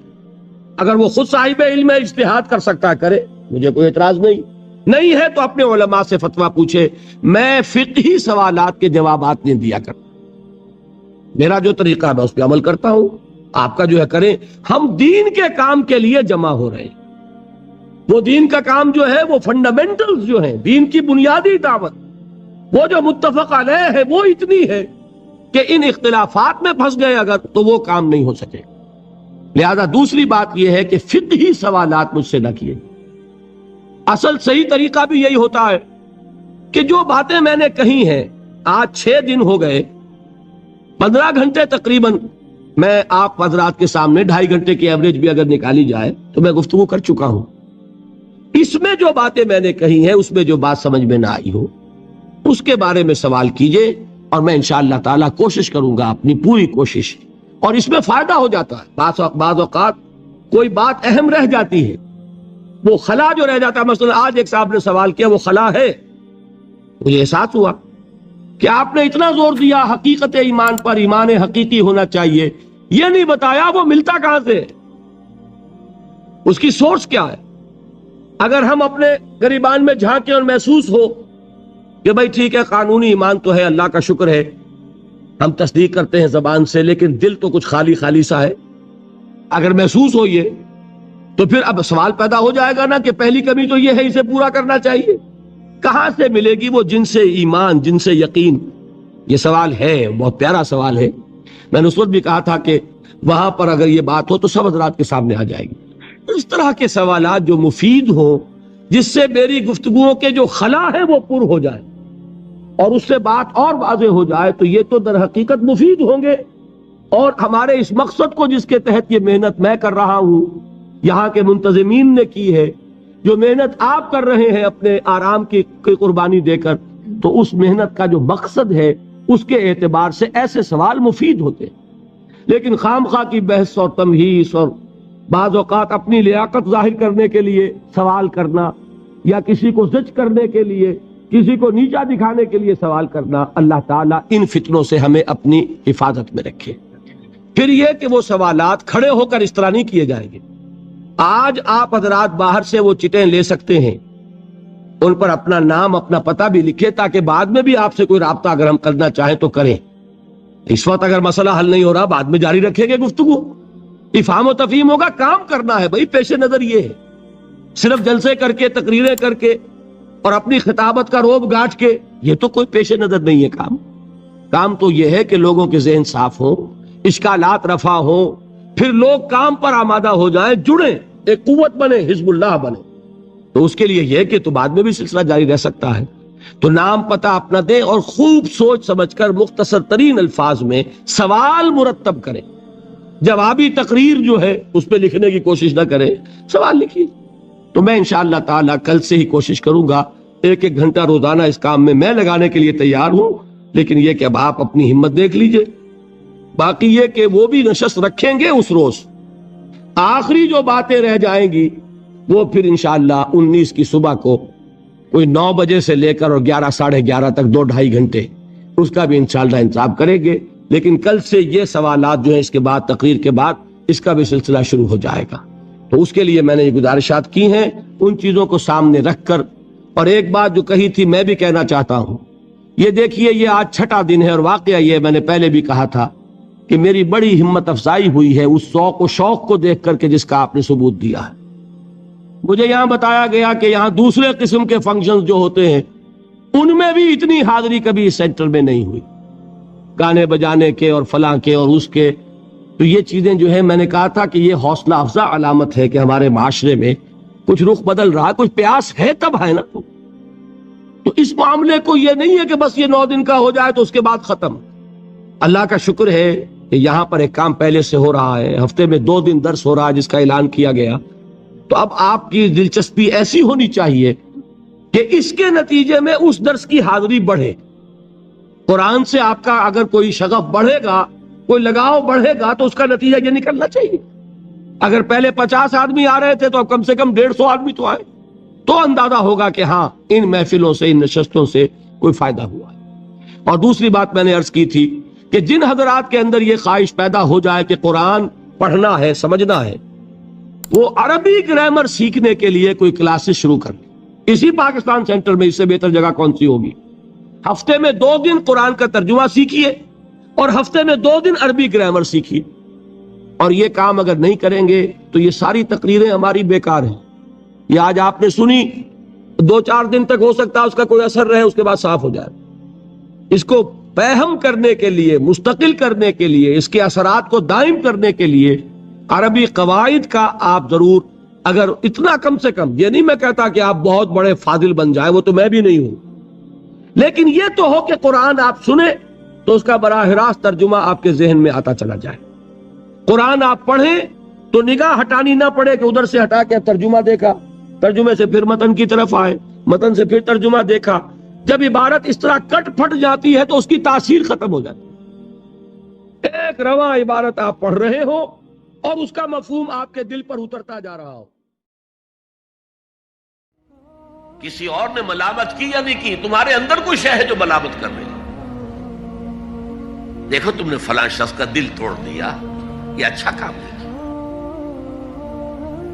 اگر وہ خود صاحب علم ہے، اجتہاد کر سکتا ہے کرے، مجھے کوئی اعتراض نہیں ہے تو اپنے علماء سے فتویٰ پوچھے۔ میں فقہی سوالات کے جوابات نہیں دیا کرتا، میرا جو طریقہ ہے میں اس پہ عمل کرتا ہوں، آپ کا جو ہے کریں۔ ہم دین کے کام کے لیے جمع ہو رہے ہیں، وہ دین کا کام جو ہے وہ فنڈامنٹلز جو ہیں، دین کی بنیادی دعوت، وہ جو متفق علیہ ہے وہ اتنی ہے کہ ان اختلافات میں پھنس گئے اگر تو وہ کام نہیں ہو سکے۔ لہذا دوسری بات یہ ہے کہ فقہی سوالات مجھ سے نہ کیے۔ اصل صحیح طریقہ بھی یہی ہوتا ہے کہ جو باتیں میں نے کہی ہیں، آج 6 دن ہو گئے، 15 گھنٹے تقریباً میں آپ حضرات کے سامنے، 2.5 گھنٹے کی ایوریج بھی اگر نکالی جائے تو میں گفتگو کر چکا ہوں۔ اس میں جو باتیں میں نے کہی ہیں، اس میں جو بات سمجھ میں نہ آئی ہو اس کے بارے میں سوال کیجئے اور میں انشاءاللہ تعالیٰ کوشش کروں گا، اپنی پوری کوشش، اور اس میں فائدہ ہو جاتا ہے۔ بعض اوقات کوئی بات اہم رہ جاتی ہے، وہ خلا جو رہ جاتا ہے، مثلا آج ایک صاحب نے سوال کیا وہ خلا ہے، مجھے احساس ہوا کہ آپ نے اتنا زور دیا حقیقت ایمان پر، ایمان حقیقی ہونا چاہیے، یہ نہیں بتایا وہ ملتا کہاں سے، اس کی سورس کیا ہے۔ اگر ہم اپنے گریبان میں جھانکیں اور محسوس ہو کہ بھائی ٹھیک ہے قانونی ایمان تو ہے، اللہ کا شکر ہے، ہم تصدیق کرتے ہیں زبان سے، لیکن دل تو کچھ خالی خالی سا ہے، اگر محسوس ہو یہ، تو پھر اب سوال پیدا ہو جائے گا نا کہ پہلی کمی تو یہ ہے، اسے پورا کرنا چاہیے۔ کہاں سے ملے گی وہ جن سے ایمان، جن سے یقین؟ یہ سوال ہے، بہت پیارا سوال ہے۔ میں نے اس وقت بھی کہا تھا کہ وہاں پر اگر یہ بات ہو تو سب حضرات کے سامنے آ جائے گی۔ اس طرح کے سوالات جو مفید ہوں، جس سے میری گفتگوؤں کے جو خلا ہے وہ پر ہو جائے اور اس سے بات اور واضح ہو جائے، تو یہ تو در حقیقت مفید ہوں گے، اور ہمارے اس مقصد کو جس کے تحت یہ محنت میں کر رہا ہوں، یہاں کے منتظمین نے کی ہے، جو محنت آپ کر رہے ہیں اپنے آرام کی قربانی دے کر، تو اس محنت کا جو مقصد ہے اس کے اعتبار سے ایسے سوال مفید ہوتے ہیں۔ لیکن خامخواہ کی بحث اور تمہیس اور بعض اوقات اپنی لیاقت ظاہر کرنے کے لیے سوال کرنا، یا کسی کو زج کرنے کے لیے، کسی کو نیچا دکھانے کے لیے سوال کرنا، اللہ تعالیٰ ان فتنوں سے ہمیں اپنی حفاظت میں رکھے۔ پھر یہ کہ وہ سوالات کھڑے ہو کر اس طرح نہیں کیے جائیں گے. آج آپ حضرات باہر سے وہ چٹیں لے سکتے ہیں, ان پر اپنا نام اپنا پتہ بھی لکھے تاکہ بعد میں بھی آپ سے کوئی رابطہ اگر ہم کرنا چاہیں تو کریں. اس وقت اگر مسئلہ حل نہیں ہو رہا بعد میں جاری رکھیں گے گفتگو, افہام و تفہیم ہوگا. کام کرنا ہے بھائی, پیش نظر یہ ہے. صرف جلسے کر کے تقریریں کر کے اور اپنی خطابت کا روب گاٹ کے یہ تو کوئی پیش نظر نہیں ہے. کام تو یہ ہے کہ لوگوں کے ذہن صاف ہوں, اشکالات رفع ہوں, پھر لوگ کام پر آمادہ ہو جائیں, جڑیں, ایک قوت بنے, حزب اللہ بنے. تو اس کے لیے یہ کہ تو بعد میں بھی سلسلہ جاری رہ سکتا ہے. تو نام پتہ اپنا دیں اور خوب سوچ سمجھ کر مختصر ترین الفاظ میں سوال مرتب کریں. جوابی تقریر جو ہے اس پہ لکھنے کی کوشش نہ کریں, سوال لکھیے. تو میں انشاءاللہ تعالی کل سے ہی کوشش کروں گا, ایک ایک گھنٹہ روزانہ اس کام میں لگانے کے لیے تیار ہوں. لیکن یہ کہ اب آپ اپنی ہمت دیکھ لیجئے. باقی یہ کہ وہ بھی نشست رکھیں گے اس روز. آخری جو باتیں رہ جائیں گی وہ پھر انشاءاللہ 19 کی صبح کو کوئی 9 بجے سے لے کر اور 11 ساڑھے 11 تک 2-2.5 گھنٹے اس کا بھی انشاءاللہ انتظام کریں گے. لیکن کل سے یہ سوالات جو ہیں اس کے بعد تقریر کے بعد اس کا بھی سلسلہ شروع ہو جائے گا. تو اس کے لیے میں نے یہ گزارشات کی ہیں, ان چیزوں کو سامنے رکھ کر. اور ایک بات جو کہی تھی میں بھی کہنا چاہتا ہوں, یہ دیکھیے یہ آج 6واں دن ہے اور واقعہ یہ میں نے پہلے بھی کہا تھا کہ میری بڑی ہمت افزائی ہوئی ہے اس ذوق و شوق کو دیکھ کر کے جس کا آپ نے ثبوت دیا ہے. مجھے یہاں بتایا گیا کہ یہاں دوسرے قسم کے فنکشنز جو ہوتے ہیں ان میں بھی اتنی حاضری کبھی اس سینٹر میں نہیں ہوئی, گانے بجانے کے اور فلاں کے اور اس کے. تو یہ چیزیں جو ہیں میں نے کہا تھا کہ یہ حوصلہ افزا علامت ہے کہ ہمارے معاشرے میں کچھ رخ بدل رہا, کچھ پیاس ہے تب ہے نا. تو اس معاملے کو یہ نہیں ہے کہ بس یہ 9 دن کا ہو جائے تو اس کے بعد ختم. اللہ کا شکر ہے کہ یہاں پر ایک کام پہلے سے ہو رہا ہے, ہفتے میں 2 دن درس ہو رہا ہے جس کا اعلان کیا گیا. تو اب آپ کی دلچسپی ایسی ہونی چاہیے کہ اس کے نتیجے میں اس درس کی حاضری بڑھے. قرآن سے آپ کا اگر کوئی شغف بڑھے گا, کوئی لگاؤ بڑھے گا تو اس کا نتیجہ یہ نکلنا چاہیے. اگر پہلے 50 آدمی آ رہے تھے تو اب کم سے کم 150 آدمی تو آئے, تو اندازہ ہوگا کہ ہاں ان محفلوں سے, ان نشستوں سے کوئی فائدہ ہوا ہے. اور دوسری بات میں نے عرض کی تھی کہ جن حضرات کے اندر یہ خواہش پیدا ہو جائے کہ قرآن پڑھنا ہے, سمجھنا ہے, وہ عربی گرامر سیکھنے کے لیے کوئی کلاسز شروع کر لیں. اسی پاکستان سینٹر میں اس سے بہتر جگہ کون سی ہوگی. ہفتے میں 2 دن قرآن کا ترجمہ سیکھیے اور ہفتے میں 2 دن عربی گرامر سیکھیے. اور یہ کام اگر نہیں کریں گے تو یہ ساری تقریریں ہماری بیکار ہیں. یہ آج آپ نے سنی, 2-4 دن تک ہو سکتا ہے اس کا کوئی اثر رہے, اس کے بعد صاف ہو جائے. اس کو فہم کرنے کے لیے, مستقل کرنے کے لیے, اس کے اثرات کو دائم کرنے کے لیے عربی قواعد کا آپ ضرور, اگر اتنا کم سے کم, یہ نہیں میں کہتا کہ آپ بہت بڑے فاضل بن جائیں, وہ تو میں بھی نہیں ہوں, لیکن یہ تو ہو کہ قرآن آپ سنیں تو اس کا براہ راست ترجمہ آپ کے ذہن میں آتا چلا جائے. قرآن آپ پڑھیں تو نگاہ ہٹانی نہ پڑے کہ ادھر سے ہٹا کے ترجمہ دیکھا, ترجمے سے پھر متن کی طرف آئے, متن سے پھر ترجمہ دیکھا. جب عبارت اس طرح کٹ پھٹ جاتی ہے تو اس کی تاثیر ختم ہو جاتی ہے. ایک رواں عبارت آپ پڑھ رہے ہو اور اس کا مفہوم آپ کے دل پر اترتا جا رہا ہو. کسی اور نے ملامت کی یا نہیں کی, تمہارے اندر کوئی شے ہے جو ملامت کر رہی ہے. دیکھو تم نے فلاں شخص کا دل توڑ دیا, یہ اچھا کام نہیں.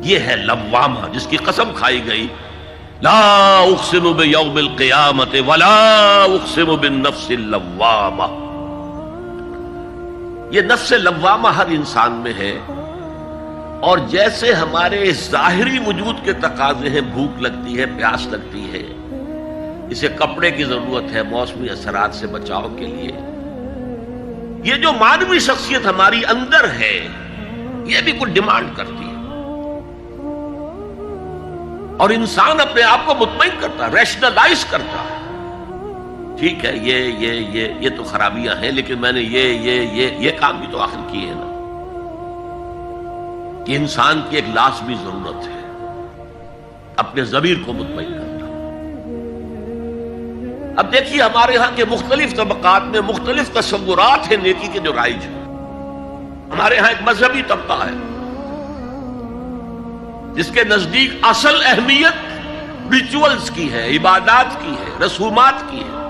یہ ہے لوامہ جس کی قسم کھائی گئی, لا اقسم بیوم القیامت ولا اقسم بالنفس اللوامہ. یہ نفس لوامہ ہر انسان میں ہے, اور جیسے ہمارے ظاہری وجود کے تقاضے ہیں, بھوک لگتی ہے, پیاس لگتی ہے, اسے کپڑے کی ضرورت ہے موسمی اثرات سے بچاؤ کے لیے, یہ جو مانوی شخصیت ہماری اندر ہے یہ بھی کچھ ڈیمانڈ کرتی ہے. اور انسان اپنے آپ کو مطمئن کرتا ہے, ریشنلائز کرتا ہے. ٹھیک ہے یہ تو خرابیاں ہیں, لیکن میں نے یہ کام بھی تو آخر کیے ہیں نا, کہ انسان کی ایک لازمی ضرورت ہے اپنے ضمیر کو مطمئن کرنا. اب دیکھیے ہمارے ہاں کے مختلف طبقات میں مختلف تصورات ہیں نیکی کے جو رائج ہیں. ہمارے ہاں ایک مذہبی طبقہ ہے جس کے نزدیک اصل اہمیت ریچولز کی ہے, عبادات کی ہے, رسومات کی ہے.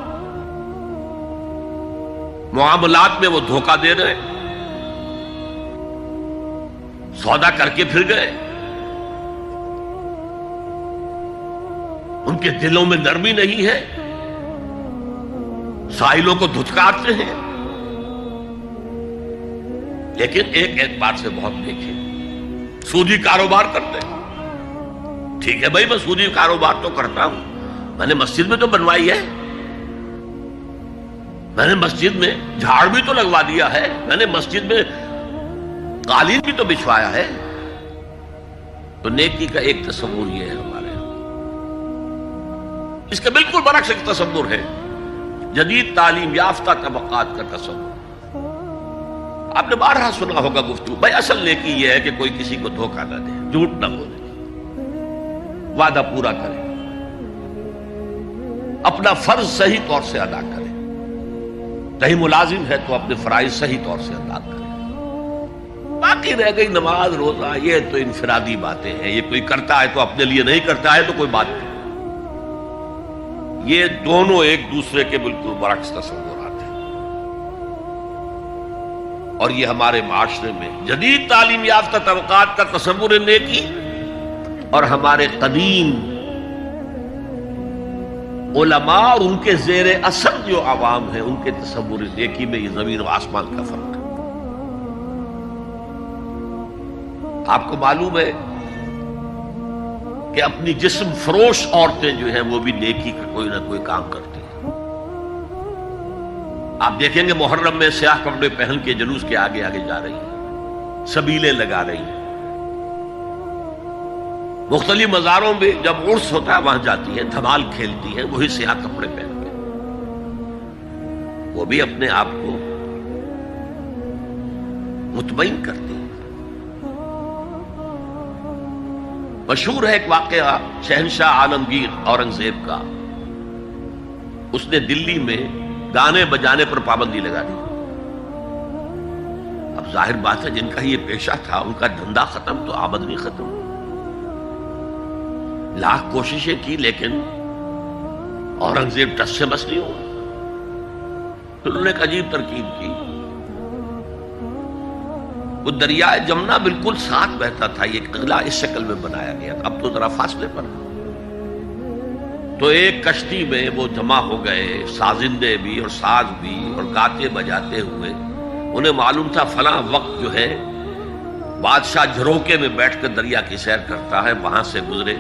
معاملات میں وہ دھوکہ دے رہے ہیں, سودا کر کے پھر گئے. ان کے دلوں میں نرمی نہیں ہے، سائلوں کو دھتکارتے ہیں. لیکن ایک اعتبار سے بہت دیکھے، سودی کاروبار کرتے ہیں. ٹھیک ہے بھائی، میں سودی کاروبار تو کرتا ہوں، میں نے مسجد میں تو بنوائی ہے، میں نے مسجد میں جھاڑ بھی تو لگوا دیا ہے، میں نے مسجد میں قالین بھی تو بچھوایا ہے. تو نیکی کا ایک تصور یہ ہے ہمارے یہاں. اس کے بالکل برعکس ایک تصور ہے جدید تعلیم یافتہ طبقات کا تصور. آپ نے بارہا سنا ہوگا گفتگو، بھائی اصل نیکی یہ ہے کہ کوئی کسی کو دھوکہ نہ دے، جھوٹ نہ بولے، وعدہ پورا کرے، اپنا فرض صحیح طور سے ادا کرے. کہیں ملازم ہے تو اپنے فرائض صحیح طور سے ادا کرے. باقی رہ گئی نماز روزہ، یہ تو انفرادی باتیں ہیں، یہ کوئی کرتا ہے تو اپنے لیے، نہیں کرتا ہے تو کوئی بات نہیں. یہ دونوں ایک دوسرے کے بالکل برعکس تصورات ہیں. اور یہ ہمارے معاشرے میں جدید تعلیم یافتہ طبقات کا تصور نیکی اور ہمارے قدیم علماء اور ان کے زیر اثر جو عوام ہیں ان کے تصور نیکی میں یہ زمین و آسمان کا فرق ہے. آپ کو معلوم ہے کہ اپنی جسم فروش عورتیں جو ہیں وہ بھی نیکی کا کوئی نہ کوئی کام کرتی ہیں. آپ دیکھیں گے محرم میں سیاہ کپڑے پہن کے جلوس کے آگے آگے جا رہی ہیں، سبیلیں لگا رہی ہیں. مختلف مزاروں میں جب عرس ہوتا ہے وہاں جاتی ہیں، دھمال کھیلتی ہیں، وہی سیاہ کپڑے پہن کے. وہ بھی اپنے آپ کو مطمئن کرتی ہیں. مشہور ہے ایک واقعہ شہنشاہ عالمگیر اورنگزیب کا. اس نے دلی میں گانے بجانے پر پابندی لگا دی. اب ظاہر بات ہے جن کا یہ پیشہ تھا ان کا دھندا ختم تو آمدنی ختم. لاکھ کوششیں کی لیکن اورنگزیب ٹس سے بس نہیں ہوا. پھر انہوں نے ایک عجیب ترکیب کی. وہ دریائے جمنا بالکل ساتھ بہتا تھا، یہ قلعہ اس شکل میں بنایا گیا تھا، اب تو ذرا فاصلے پر. تو ایک کشتی میں وہ جمع ہو گئے، سازندے بھی اور ساز بھی، اور گاتے بجاتے ہوئے. انہیں معلوم تھا فلاں وقت جو ہے بادشاہ جھروکے میں بیٹھ کر دریا کی سیر کرتا ہے، وہاں سے گزرے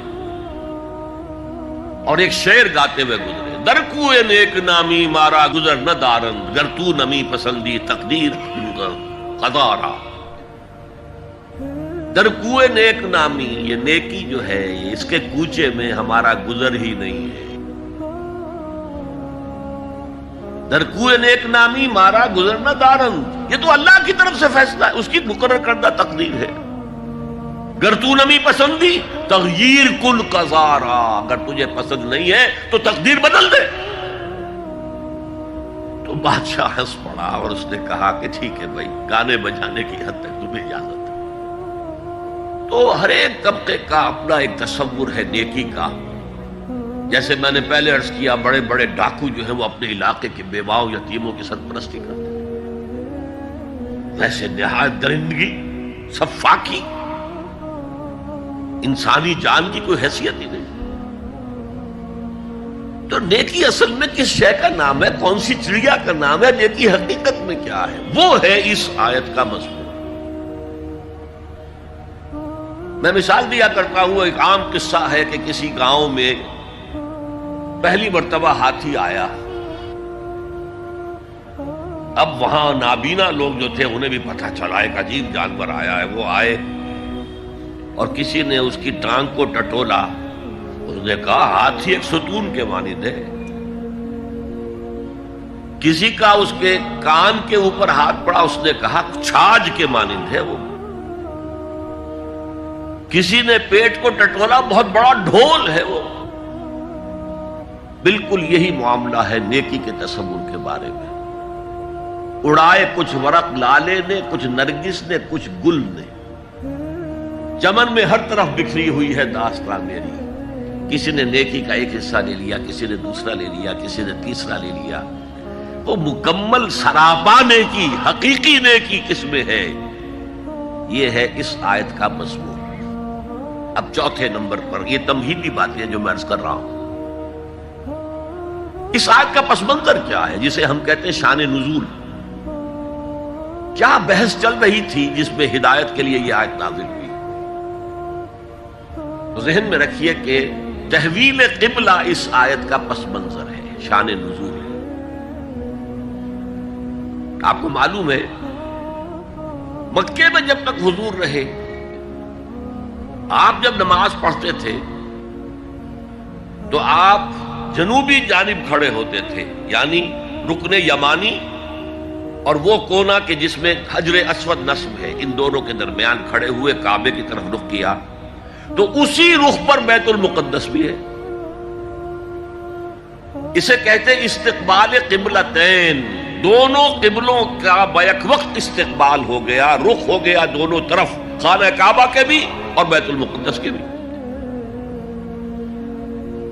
اور ایک شعر گاتے ہوئے گزرے. در کوئے نیک نامی مارا گزر نہ دارند، گر تو نمی پسندی تقدیر قضا. در کوئے نیک نامی، یہ نیکی جو ہے اس کے کوچے میں ہمارا گزر ہی نہیں ہے. در کوئے نیک نامی مارا گزر نہ دارند، یہ تو اللہ کی طرف سے فیصلہ ہے، اس کی مقرر کردہ تقدیر ہے. گر تو نمی پسندی تغییر کل قضارا، اگر تجھے پسند نہیں ہے تو تقدیر بدل دے. تو بادشاہ ہنس پڑا اور اس نے کہا کہ ٹھیک ہے بھائی، گانے بجانے کی حد تک تمہیں اجازت ہے. تو ہر ایک طبقے کا اپنا ایک تصور ہے نیکی کا. جیسے میں نے پہلے عرض کیا، بڑے بڑے ڈاکو جو ہیں وہ اپنے علاقے کے بیواؤں یتیموں کی سرپرستی کرتے ہیں. ویسے نہایت درندگی، صفاقی، انسانی جان کی کوئی حیثیت ہی نہیں. تو نیکی اصل میں کس شے کا نام ہے، کون سی چڑیا کا نام ہے، نیکی حقیقت میں کیا ہے، وہ ہے اس آیت کا مضمون. میں مثال دیا کرتا ہوں، ایک عام قصہ ہے کہ کسی گاؤں میں پہلی مرتبہ ہاتھی آیا. اب وہاں نابینا لوگ جو تھے انہیں بھی پتہ چلا ایک عجیب جانور آیا ہے. وہ آئے اور کسی نے اس کی ٹانگ کو ٹٹولا. اس نے کہا ہاتھی ایک ستون کے مانند ہے. کسی کا اس کے کان کے اوپر ہاتھ پڑا، اس نے کہا چھاج کے مانند ہے وہ. کسی نے پیٹ کو ٹٹولا، بہت بڑا ڈھول ہے وہ. بالکل یہی معاملہ ہے نیکی کے تصور کے بارے میں. اڑائے کچھ ورق لالے نے، کچھ نرگس نے، کچھ گل نے. چمن میں ہر طرف بکھری ہوئی ہے داستان میری. کسی نے نیکی کا ایک حصہ لے لیا، کسی نے دوسرا لے لیا، کسی نے تیسرا لے لیا. وہ مکمل سراپا نیکی، حقیقی نیکی کس میں ہے، یہ ہے اس آیت کا مضمون۔ اب چوتھے نمبر پر یہ تمہیدی باتیں جو میں عرض کر رہا ہوں، اس آیت کا پس منظر کیا ہے جسے ہم کہتے ہیں شان نزول؟ کیا بحث چل رہی تھی جس میں ہدایت کے لیے یہ آیت نازل ہوئی؟ تو ذہن میں رکھیے کہ تحویل قبلہ اس آیت کا پس منظر ہے، شان نزول ہے۔ آپ کو معلوم ہے مکے میں جب تک حضور رہے، آپ جب نماز پڑھتے تھے تو آپ جنوبی جانب کھڑے ہوتے تھے، یعنی رکن یمانی اور وہ کونا کہ جس میں حجر اسود نصب ہے، ان دونوں کے درمیان کھڑے ہوئے کعبے کی طرف رخ کیا، تو اسی رخ پر بیت المقدس بھی ہے۔ اسے کہتے ہیں استقبال قبلتین، دونوں قبلوں کا بیک وقت استقبال ہو گیا، رخ ہو گیا دونوں طرف، خانہ کعبہ کے بھی اور بیت المقدس کے بھی۔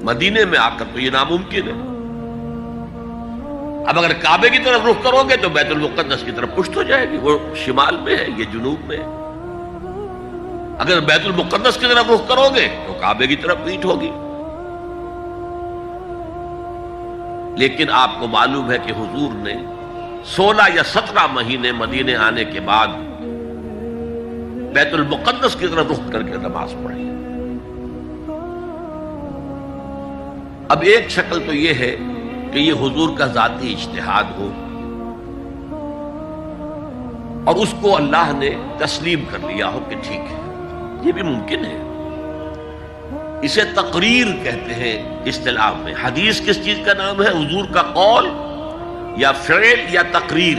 مدینے میں آ کر تو یہ ناممکن ہے۔ اب اگر کعبے کی طرف رخ کرو گے تو بیت المقدس کی طرف پشت ہو جائے گی، وہ شمال میں ہے، یہ جنوب میں ہے۔ اگر بیت المقدس کی طرف رخ کرو گے تو کعبے کی طرف پیٹھ ہوگی۔ لیکن آپ کو معلوم ہے کہ حضور نے 16 یا 17 مہینے مدینے آنے کے بعد بیت المقدس کی طرف رخ کر کے نماز پڑھی۔ اب ایک شکل تو یہ ہے کہ یہ حضور کا ذاتی اجتہاد ہو اور اس کو اللہ نے تسلیم کر لیا ہو کہ ٹھیک ہے، یہ بھی ممکن ہے۔ اسے تقریر کہتے ہیں اصطلاح میں۔ حدیث کس چیز کا نام ہے؟ حضور کا قول یا فعل یا تقریر۔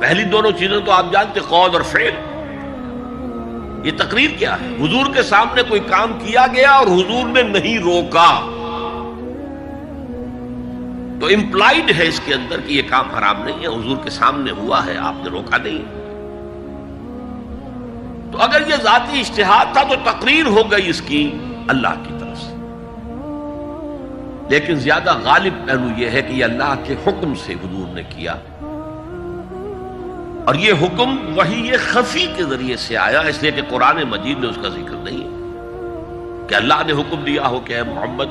پہلی دونوں چیزیں تو آپ جانتے، قول اور فعل۔ یہ تقریر کیا ہے؟ حضور کے سامنے کوئی کام کیا گیا اور حضور نے نہیں روکا، تو امپلائڈ ہے اس کے اندر کہ یہ کام حرام نہیں ہے، حضور کے سامنے ہوا ہے، آپ نے روکا نہیں۔ تو اگر یہ ذاتی اجتہاد تھا تو تقریر ہو گئی اس کی اللہ کی طرف سے۔ لیکن زیادہ غالب پہلو یہ ہے کہ یہ اللہ کے حکم سے حضور نے کیا، اور یہ حکم وحی خفی کے ذریعے سے آیا، اس لیے کہ قرآن مجید میں اس کا ذکر نہیں ہے کہ اللہ نے حکم دیا ہو کہ اے محمد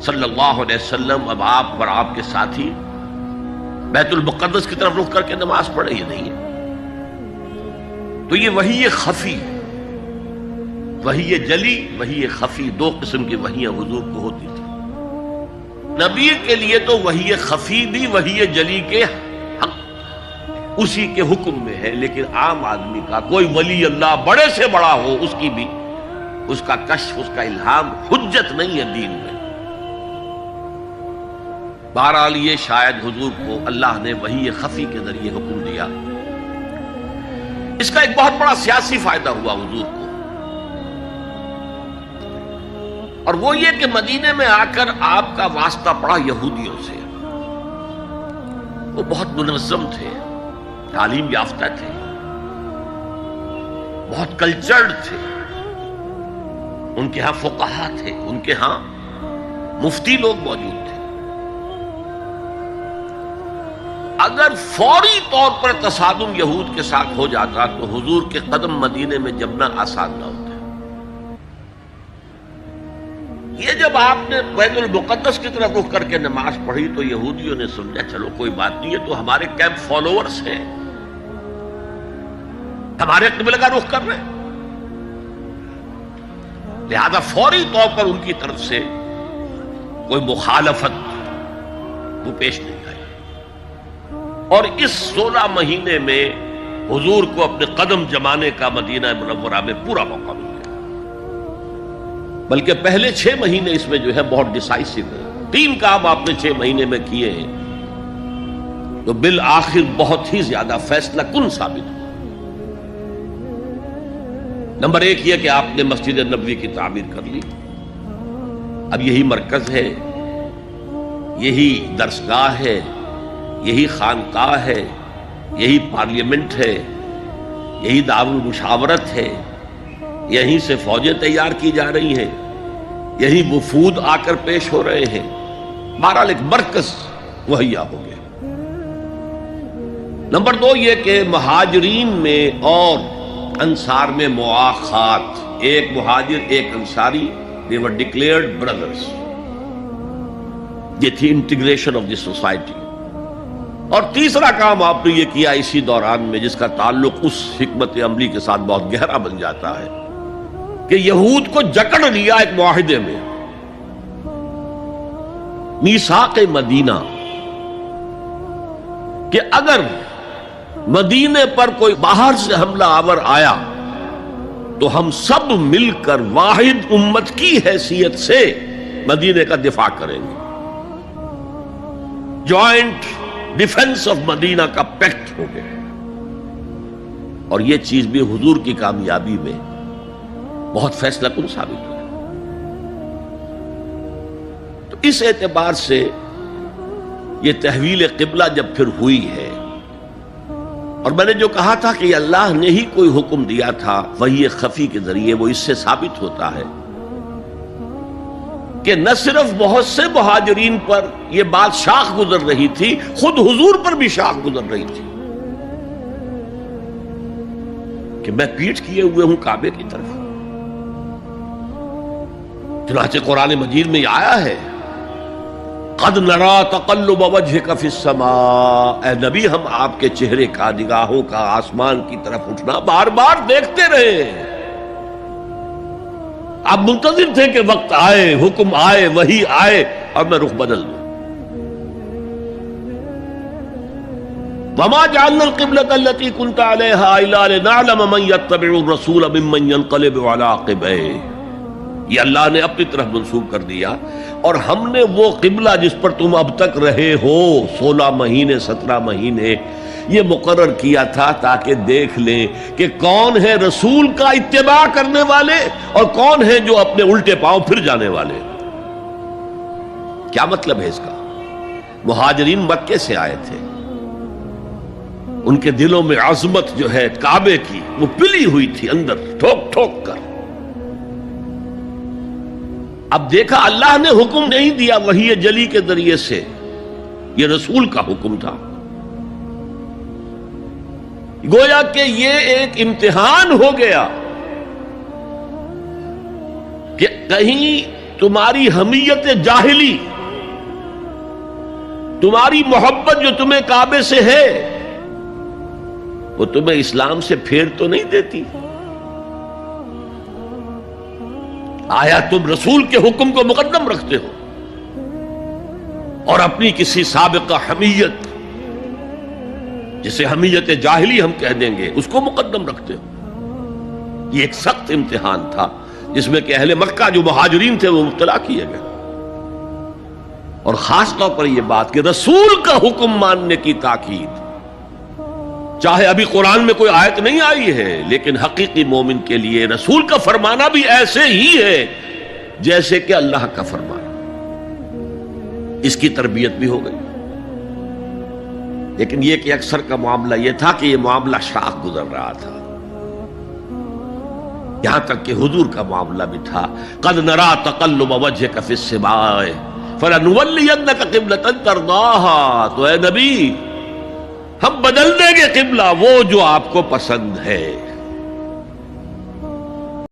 صلی اللہ علیہ وسلم اب آپ اور آپ کے ساتھی بیت المقدس کی طرف رخ کر کے نماز پڑھے، یہ نہیں ہے۔ تو یہ وحی خفی ہے، وحی جلی، وحی خفی، دو قسم کی وحیاں حضور کو ہوتی تھی۔ نبی کے لیے تو وحی خفی بھی وحی جلی کے حق اسی کے حکم میں ہے، لیکن عام آدمی کا کوئی ولی اللہ بڑے سے بڑا ہو، اس کی بھی اس کا کشف، اس کا الہام حجت نہیں ہے دین میں۔ بہرحال یہ شاید حضور کو اللہ نے وحی خفی کے ذریعے حکم دیا۔ اس کا ایک بہت بڑا سیاسی فائدہ ہوا حضور کو، اور وہ یہ کہ مدینے میں آ کر آپ کا واسطہ پڑا یہودیوں سے۔ وہ بہت منظم تھے، تعلیم یافتہ تھے، بہت کلچرڈ تھے، ان کے ہاں فقہا تھے، ان کے ہاں مفتی لوگ موجود تھے۔ اگر فوری طور پر تصادم یہود کے ساتھ ہو جاتا تو حضور کے قدم مدینے میں جمنا آسان نہ ہوتا۔ یہ جب آپ نے بیت المقدس کی طرف رخ کر کے نماز پڑھی تو یہودیوں نے سمجھا چلو کوئی بات نہیں ہے، تو ہمارے کیمپ فالوورز ہیں، ہمارے قبلہ کا رخ کر رہے ہیں، لہذا فوری طور پر ان کی طرف سے کوئی مخالفت وہ پیش نہیں آئی، اور اس 16 مہینے میں حضور کو اپنے قدم جمانے کا مدینہ منورہ میں پورا موقع مل گیا۔ بلکہ پہلے 6 مہینے اس میں جو ہے بہت ڈیسائسو ہے، 3 کام آپ نے 6 مہینے میں کیے ہیں تو بالآخر بہت ہی زیادہ فیصلہ کن ثابت ہوا۔ نمبر 1 یہ کہ آپ نے مسجد نبوی کی تعمیر کر لی، اب یہی مرکز ہے، یہی درسگاہ ہے، یہی خانقاہ ہے، یہی پارلیمنٹ ہے، یہی دارالمشاورت ہے، یہیں سے فوجیں تیار کی جا رہی ہیں، یہی وفود آ کر پیش ہو رہے ہیں۔ بہرحال ایک مرکز مہیا ہو گیا۔ نمبر 2 یہ کہ مہاجرین میں اور انصار میں مواخات، ایک مہاجر ایک Ansari, they were declared brothers. یہ تھی انٹیگریشن آف دی سوسائٹی. اور تیسرا کام آپ نے یہ کیا اسی دوران میں، جس کا تعلق اس حکمت عملی کے ساتھ بہت گہرا بن جاتا ہے، کہ یہود کو جکڑ لیا ایک معاہدے میں، میثاق مدینہ، کہ اگر مدینے پر کوئی باہر سے حملہ آور آیا تو ہم سب مل کر واحد امت کی حیثیت سے مدینے کا دفاع کریں گے. جوائنٹ ڈیفنس آف مدینہ کا پیکٹ ہو گیا. اور یہ چیز بھی حضور کی کامیابی میں بہت فیصلہ کن ثابت ہوئی. تو اس اعتبار سے یہ تحویل قبلہ جب پھر ہوئی ہے، اور میں نے جو کہا تھا کہ اللہ نے ہی کوئی حکم دیا تھا وحی خفی کے ذریعے، وہ اس سے ثابت ہوتا ہے کہ نہ صرف بہت سے مہاجرین پر یہ بات شاخ گزر رہی تھی، خود حضور پر بھی شاخ گزر رہی تھی کہ میں پیٹھ کیے ہوئے ہوں کعبے کی طرف. چنانچہ قرآن مجید میں یہ آیا ہے، قد نرا تقلب وجهك في السماء، اے نبی ہم آپ کے چہرے کا، نگاہوں کا آسمان کی طرف اٹھنا بار بار دیکھتے رہے. آپ منتظر تھے کہ وقت آئے، حکم آئے، وحی آئے اور میں رخ بدل دوں. وما جعلنا القبلة التي كنت عليها الا لنعلم من يتبع الرسول ممن ينقلب على عقبيه. یہ اللہ نے اپنی طرف منسوب کر دیا، اور ہم نے وہ قبلہ جس پر تم اب تک رہے ہو 16 مہینے 17 مہینے یہ مقرر کیا تھا تاکہ دیکھ لیں کہ کون ہے رسول کا اتباع کرنے والے اور کون ہے جو اپنے الٹے پاؤں پھر جانے والے. کیا مطلب ہے اس کا؟ مہاجرین مکے سے آئے تھے، ان کے دلوں میں عظمت جو ہے کعبے کی وہ پلی ہوئی تھی اندر ٹھوک ٹھوک کر. اب دیکھا اللہ نے حکم نہیں دیا وحی جلی کے ذریعے سے، یہ رسول کا حکم تھا. گویا کہ یہ ایک امتحان ہو گیا کہ کہیں تمہاری حمیت جاہلی، تمہاری محبت جو تمہیں کعبے سے ہے، وہ تمہیں اسلام سے پھیر تو نہیں دیتی. آیا تم رسول کے حکم کو مقدم رکھتے ہو اور اپنی کسی سابقہ حمیت، جسے حمیت جاہلی ہم کہہ دیں گے، اس کو مقدم رکھتے ہو. یہ ایک سخت امتحان تھا جس میں کہ اہل مکہ جو مہاجرین تھے وہ مبتلا کیے گئے. اور خاص طور پر یہ بات کہ رسول کا حکم ماننے کی تاکید، چاہے ابھی قرآن میں کوئی آیت نہیں آئی ہے، لیکن حقیقی مومن کے لیے رسول کا فرمانا بھی ایسے ہی ہے جیسے کہ اللہ کا فرمانا. اس کی تربیت بھی ہو گئی. لیکن یہ کہ اکثر کا معاملہ یہ تھا کہ یہ معاملہ شاخ گزر رہا تھا، یہاں تک کہ حضور کا معاملہ بھی تھا. قد نرا تقلب وجهك في السماء فلنولينك قبلة ترضاها. تو اے نبی ہم بدل دیں گے قبلہ وہ جو آپ کو پسند ہے.